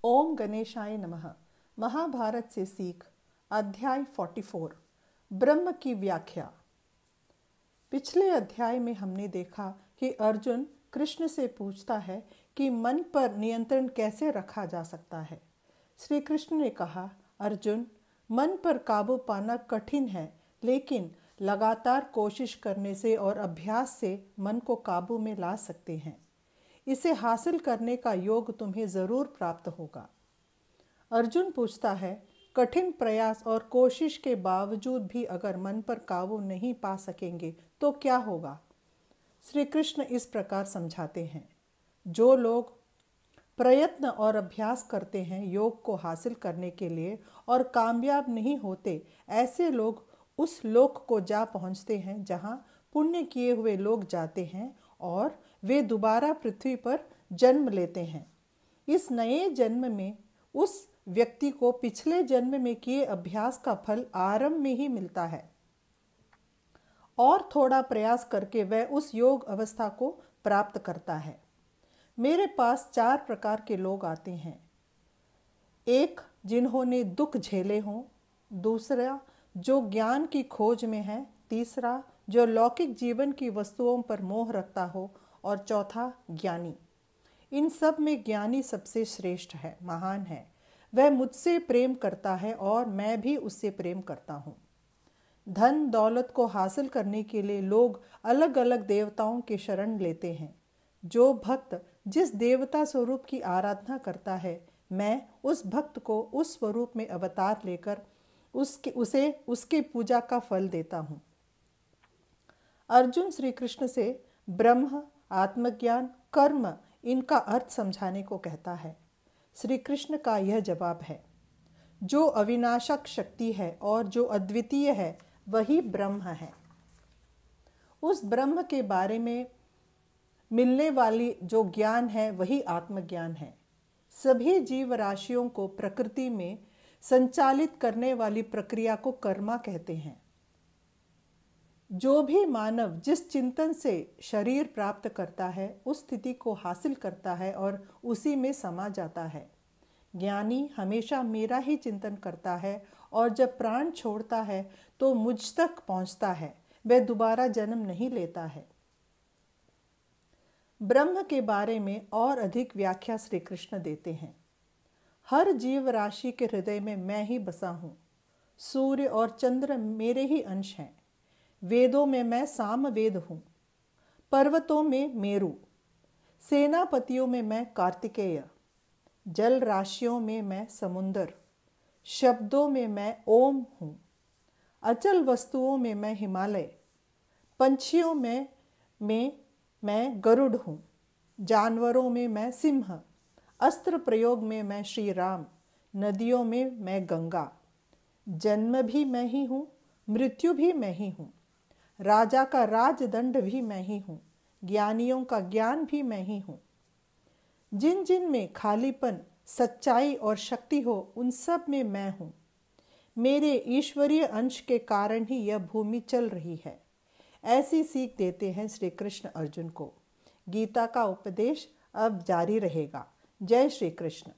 ओम गणेशाय नमः। महाभारत से सीख अध्याय 44 ब्रह्म की व्याख्या। पिछले अध्याय में हमने देखा कि अर्जुन कृष्ण से पूछता है कि मन पर नियंत्रण कैसे रखा जा सकता है। श्री कृष्ण ने कहा, अर्जुन, मन पर काबू पाना कठिन है, लेकिन लगातार कोशिश करने से और अभ्यास से मन को काबू में ला सकते हैं। इसे हासिल करने का योग तुम्हें जरूर प्राप्त होगा। अर्जुन पूछता है, कठिन प्रयास और कोशिश के बावजूद भी अगर मन पर काबू नहीं पा सकेंगे तो क्या होगा? श्री कृष्ण इस प्रकार समझाते हैं, जो लोग प्रयत्न और अभ्यास करते हैं योग को हासिल करने के लिए और कामयाब नहीं होते, ऐसे लोग उस लोक को जा पहुंचते हैं जहां पुण्य किए हुए लोग जाते हैं और वे दोबारा पृथ्वी पर जन्म लेते हैं। इस नए जन्म में उस व्यक्ति को पिछले जन्म में किए अभ्यास का फल आरंभ में ही मिलता है और थोड़ा प्रयास करके वह उस योग अवस्था को प्राप्त करता है। मेरे पास 4 प्रकार के लोग आते हैं। एक, जिन्होंने दुख झेले हों। दूसरा, जो ज्ञान की खोज में है। तीसरा, जो लौकिक जीवन की वस्तुओं पर मोह रखता हो। और चौथा, ज्ञानी। इन सब में ज्ञानी सबसे श्रेष्ठ है, महान है। वह मुझसे प्रेम करता है और मैं भी उससे प्रेम करता हूँ। धन दौलत को हासिल करने के लिए लोग अलग अलग देवताओं की शरण लेते हैं। जो भक्त जिस देवता स्वरूप की आराधना करता है, मैं उस भक्त को उस स्वरूप में अवतार लेकर उसे उसकी पूजा का फल देता हूँ। अर्जुन श्री कृष्ण से ब्रह्म, आत्मज्ञान, कर्म, इनका अर्थ समझाने को कहता है। श्री कृष्ण का यह जवाब है, जो अविनाशक शक्ति है और जो अद्वितीय है वही ब्रह्म है। उस ब्रह्म के बारे में मिलने वाली जो ज्ञान है वही आत्मज्ञान है। सभी जीव राशियों को प्रकृति में संचालित करने वाली प्रक्रिया को कर्मा कहते हैं। जो भी मानव जिस चिंतन से शरीर प्राप्त करता है उस स्थिति को हासिल करता है और उसी में समा जाता है। ज्ञानी हमेशा मेरा ही चिंतन करता है और जब प्राण छोड़ता है तो मुझ तक पहुंचता है, वह दोबारा जन्म नहीं लेता है। ब्रह्म के बारे में और अधिक व्याख्या श्री कृष्ण देते हैं। हर जीव राशि के हृदय में मैं ही बसा हूँ। सूर्य और चंद्र मेरे ही अंश हैं। वेदों में मैं सामवेद हूँ, पर्वतों में मेरु, सेनापतियों में मैं कार्तिकेय, जल राशियों में मैं समुंदर, शब्दों में मैं ओम हूँ, अचल वस्तुओं में मैं हिमालय, पंछियों में मैं गरुड़ हूँ, जानवरों में मैं सिंह, अस्त्र प्रयोग में मैं श्री राम, नदियों में मैं गंगा। जन्म भी मैं ही हूँ, मृत्यु भी मैं ही हूँ, राजा का राजदंड भी मैं ही हूँ, ज्ञानियों का ज्ञान भी मैं ही हूँ। जिन जिन में खालीपन, सच्चाई और शक्ति हो, उन सब में मैं हूँ। मेरे ईश्वरीय अंश के कारण ही यह भूमि चल रही है। ऐसी सीख देते हैं श्री कृष्ण अर्जुन को। गीता का उपदेश अब जारी रहेगा। जय श्री कृष्ण।